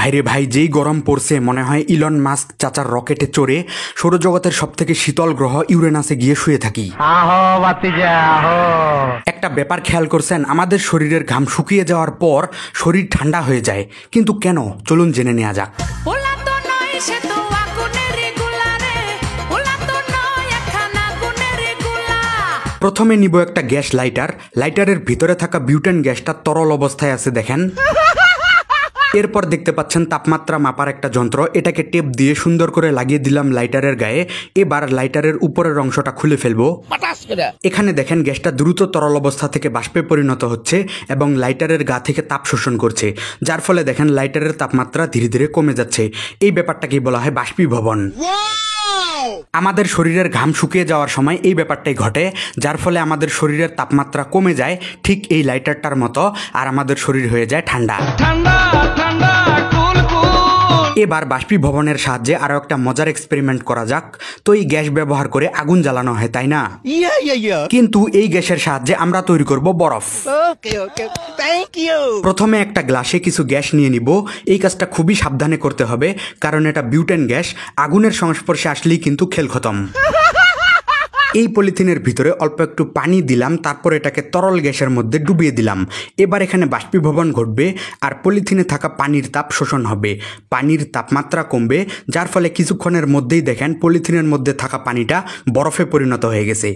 ভাইরে ভাই, যেই গরম পড়ছে মনে হয় ইলন মাস্ক চাচার রকেটে চড়ে সৌরজগতের সবথেকে শীতল গ্রহ ইউরেনাসে গিয়ে শুয়ে থাকি। একটা ব্যাপার খেয়াল করছেন, আমাদের শরীরের ঘাম শুকিয়ে যাওয়ার পর শরীর ঠান্ডা হয়ে যায়, কিন্তু কেন? চলুন জেনে নেওয়া যাক। প্রথমে নিব একটা গ্যাস লাইটার। লাইটারের ভিতরে থাকা বিউটেন গ্যাসটা তরল অবস্থায় আছে দেখেন। এরপর দেখতে পাচ্ছেন তাপমাত্রা মাপার একটা যন্ত্র। এটাকে টেপ দিয়ে সুন্দর করে লাগিয়ে দিলাম লাইটারের গায়ে। এবার লাইটারের উপরের অংশটা খুলে ফেলবো। এখানে দেখেন গ্যাসটা দ্রুত তরল অবস্থা থেকে বাষ্পে পরিণত হচ্ছে এবং লাইটারের গা থেকে তাপ শোষণ করছে, যার ফলে দেখেন লাইটারের তাপমাত্রা ধীরে ধীরে কমে যাচ্ছে। এই ব্যাপারটাকে বলা হয় বাষ্পীভবন। আমাদের শরীরের ঘাম শুকিয়ে যাওয়ার সময় এই ব্যাপারটাই ঘটে, যার ফলে আমাদের শরীরের তাপমাত্রা কমে যায় ঠিক এই লাইটারটার মতো, আর আমাদের শরীর হয়ে যায় ঠান্ডা। এবার বাষ্পীভবনের সাহায্যে আরো একটা মজার এক্সপেরিমেন্ট করা যাক। তো এই গ্যাস ব্যবহার করে আগুন জ্বালানো হয়, তাই না? কিন্তু এই গ্যাসের সাহায্যে আমরা তৈরি করব বরফ। প্রথমে একটা গ্লাসে কিছু গ্যাস নিয়ে নিব। এই কাজটা খুবই সাবধানে করতে হবে, কারণ এটা বিউটেন গ্যাস। আগুনের সংস্পর্শে আসলেই কিন্তু খেল খতম। এই পলিথিনের ভিতরে অল্প একটু পানি দিলাম, তারপর এটাকে তরল গ্যাসের মধ্যে ডুবিয়ে দিলাম। এবার এখানে বাষ্পীভবন ঘটবে আর পলিথিনে থাকা পানির তাপ শোষণ হবে। পানির তাপমাত্রা কমবে, যার ফলে কিছুক্ষণের মধ্যেই দেখেন পলিথিনের মধ্যে থাকা পানিটা বরফে পরিণত হয়ে গেছে।